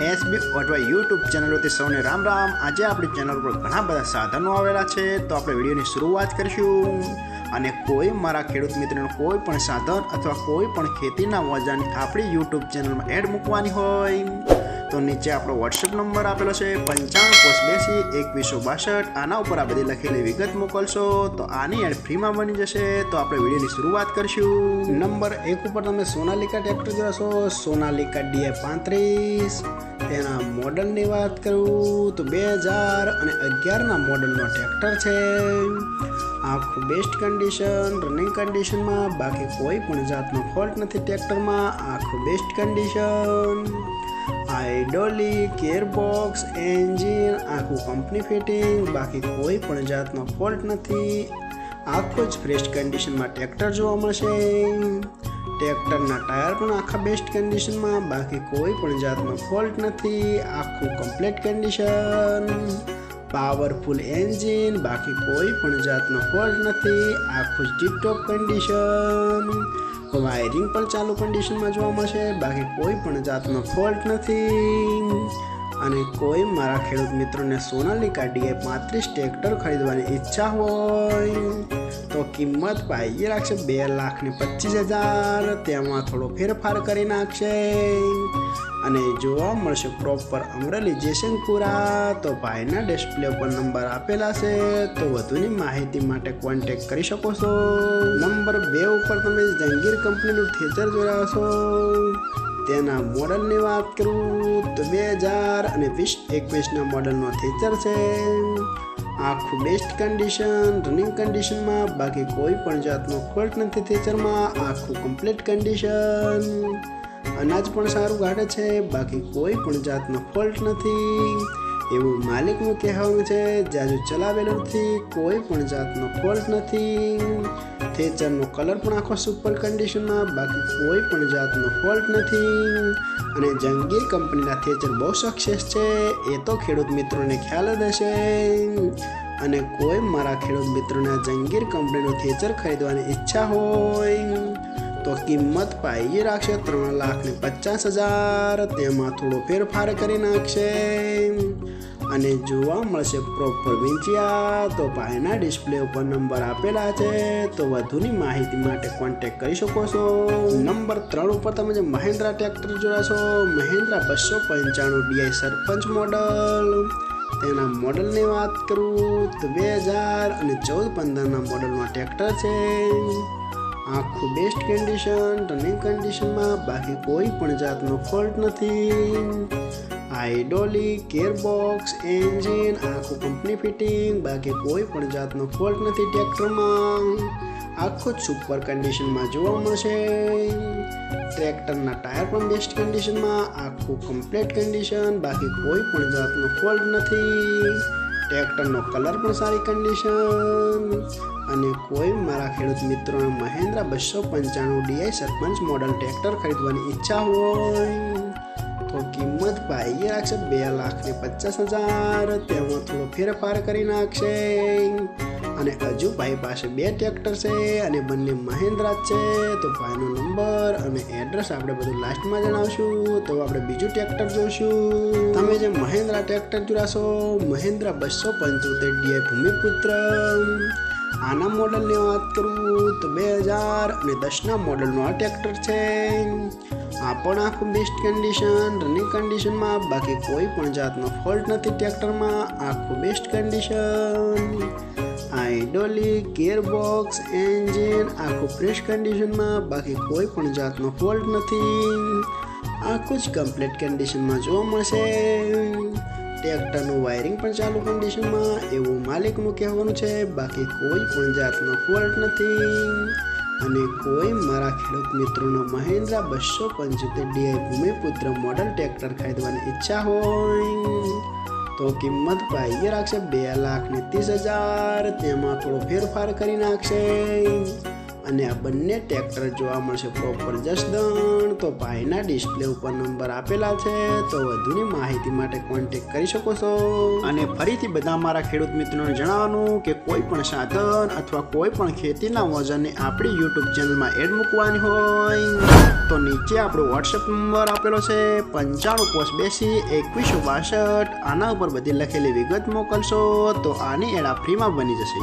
SB અથવા YouTube ચેનલોથી સૌને રામ રામ। આજે આપણી ચેનલ પર ઘણા બધા સાધનો આવેલા છે, તો આપણે વિડીયોની શરૂઆત કરીશું। અને કોઈ મારા ખેડૂત મિત્રોને કોઈ પણ સાધન અથવા કોઈ પણ ખેતીના ઓજારની આપણી યુટ્યુબ ચેનલમાં એડ મૂકવાની હોય તો નીચે આપણો વોટ્સએપ નંબર આપેલો છે 95822162। આના ઉપર આ બધી લખેલી વિગત મોકલશો તો આની એડ ફ્રીમાં બની જશે। તો આપણે વિડીયોની શરૂઆત કરીશું। નંબર 1 ઉપર તમે સોનાલિકા ટ્રેક્ટર જોશો, સોનાલિકા DI35। તેના મોડલની વાત કરું તો 2011ના મોડલનો ટ્રેક્ટર છે। આખું બેસ્ટ કન્ડિશન, રનિંગ કન્ડિશનમાં, બાકી કોઈ પણ જાતનો ફોલ્ટ નથી ટ્રેક્ટરમાં। આખું best condition, hydraulic, gearbox, engine આખું કંપની ફિટિંગ, બાકી કોઈ પણ જાતનો ફોલ્ટ નથી। આખું જ ફ્રેશ કન્ડિશનમાં ટ્રેક્ટર જોવા મળશે। ટ્રેક્ટરના ટાયર પણ આખા બેસ્ટ કન્ડિશનમાં, બાકી કોઈ પણ જાતનો ફોલ્ટ નથી। આખું કમ્પ્લીટ કન્ડિશન, પાવરફુલ એન્જિન, બાકી કોઈ પણ જાતનો ફોલ્ટ નથી। આખું જ ટીપટોપ કન્ડિશન, વાયરિંગ પણ ચાલુ કન્ડિશનમાં જોવા મળશે, બાકી કોઈ પણ જાતનો ફોલ્ટ નથી। અને કોઈ મારા ખેડૂત મિત્રોને સોનાલિકા DI35 ટ્રેક્ટર ખરીદવાની ઈચ્છા હોય તો કિંમત પાઈ રાખશે 2,25,000। તેમાં થોડો ફેરફાર કરી નાખશે અને જોવા મળશે પ્રોપર અમરેલી જયસિંહપુરા। તો ભાઈના ડિસ્પ્લે ઉપર નંબર આપેલા છે, તો વધુની માહિતી માટે કોન્ટેક્ટ કરી શકો છો। નંબર 2 ઉપર તમે જંગીર કંપનીનું થ્રેસર જોયા છો। તેના મોડલની વાત કરું તો 2020-21ના મોડલનો થ્રેસર છે। આખું બેસ્ટ કન્ડિશન, રનિંગ કન્ડિશનમાં, બાકી કોઈ પણ જાતનો ફોલ્ટ નથી થ્રેસરમાં। આખું કમ્પ્લીટ કન્ડિશન, અનાજ પણ સારું કાઢે છે, બાકી કોઈ પણ જાતનો ફોલ્ટ નથી એવું માલિકનું કહેવાનું છે। જાજુ ચલાવેલું નથી, કોઈ પણ જાતનો ફોલ્ટ નથી। થ્રેસરનો કલર પણ આખો સુપર કન્ડિશનમાં, બાકી કોઈ પણ જાતનો ફોલ્ટ નથી। અને જંગીર કંપનીના થ્રેસર બહુ સક્સેસ છે, એ તો ખેડૂત મિત્રોને ખ્યાલ જ હશે। અને કોઈ મારા ખેડૂત મિત્રોને જંગીર કંપનીનું થ્રેસર ખરીદવાની ઈચ્છા હોય તો કિંમત પાઈ રાખશે 3,50,000। તેમાં થોડો ફેરફાર કરી નાખશે અને જોવા મળશે પ્રોપર વિંચિયા। તો ભાઈના ડિસ્પ્લે ઉપર નંબર આપેલા છે, તો વધુની માહિતી માટે કોન્ટેક્ટ કરી શકો છો। નંબર 3 ઉપર તમે જે મહિન્દ્રા ટ્રેક્ટર જોયા છો, મહિન્દ્રા 295 DI સરપંચ મોડલ। તેના મોડલની વાત કરું તો 2014-15ના મોડલમાં ટ્રેક્ટર છે। આખું બેસ્ટ કન્ડિશન, રનિંગ કન્ડિશનમાં, બાકી કોઈ પણ જાતનો ફોલ્ટ નથી। હાઇડ્રોલિક, ગિયરબોક્સ, એન્જિન આખું કંપની ફિટિંગ, બાકી કોઈ પણ જાતનો ફોલ્ટ નથી ટ્રેક્ટરમાં। આખું જ સુપર કન્ડિશનમાં જોવા મળશે। ટ્રેક્ટરના ટાયર પણ બેસ્ટ કન્ડિશનમાં, આખું કમ્પ્લીટ કન્ડિશન, બાકી કોઈ પણ જાતનો ફોલ્ટ નથી। ટ્રેક્ટરનો કલર પણ સારી કન્ડિશન। અને કોઈ મારા ખેડૂત મિત્રોને મહિન્દ્રા 295 DI સરપંચ મોડલ ટ્રેક્ટર ખરીદવાની ઈચ્છા હોય તો કિંમત પાઈ રાખશે 2,50,000। તેમાં થોડો ફેરફાર કરી નાખશે। અને હજુ ભાઈ પાસે 2 ટ્રેક્ટર છે અને બંને મહિન્દ્રા છે, તો ભાઈનો નંબર અને એડ્રેસ આપણે બધું લાસ્ટમાં જણાવશું। તો આપણે બીજું ટ્રેક્ટર જોઈશું। તમે જે મહિન્દ્રા ટ્રેક્ટર જોશો, મહિન્દ્રા 275 DI ભૂમિપુત્ર। આના મોડલની વાત કરું તો 2010ના મોડલનું આ ટ્રેક્ટર છે। આ પણ આખું બેસ્ટ કન્ડિશન, રનિંગ કન્ડિશનમાં, બાકી કોઈ પણ જાતનો ફોલ્ટ નથી ટ્રેક્ટરમાં। આખું best condition, hydraulic, gearbox, engine આખું ફ્રેશ કન્ડિશનમાં, બાકી કોઈ પણ જાતનો ફોલ્ટ નથી। આખું જ કમ્પ્લીટ કન્ડિશનમાં જોવા મળશે। ટ્રેક્ટરનું વાયરિંગ પણ ચાલુ કન્ડિશનમાં એવું માલિકનું કહેવાનું છે, બાકી કોઈ પણ જાતનો ફોલ્ટ નથી। અને કોઈ મારા ખેડૂત મિત્રોનો Mahindra 275 DI Bhumiputra model tractor ખરીદવાની ઈચ્છા હોય તો કિંમત પાઈ રાખશે 2,30,000। તેમાં થોડો ફેરફાર કરી નાખશે અને આ બંને ટ્રેક્ટર જોવા મળશે પ્રોપર જસદણ. તો ભાઈના ડિસ્પ્લે ઉપર નંબર આપેલા છે, તો વધુની માહિતી માટે કોન્ટેક્ટ કરી શકો છો. અને ફરીથી બધા મારા ખેડૂત મિત્રોને જણાવવાનું કે કોઈ પણ સાધન અથવા કોઈ પણ ખેતીના વજનને આપણી યુટ્યુબ ચેનલમાં એડ મૂકવાની હોય તો નીચે આપણો વોટ્સએપ નંબર આપેલો છે 9582 2162. આના ઉપર બધી લખેલી વિગત મોકલશો તો આની એડ ફ્રીમાં બની જશે.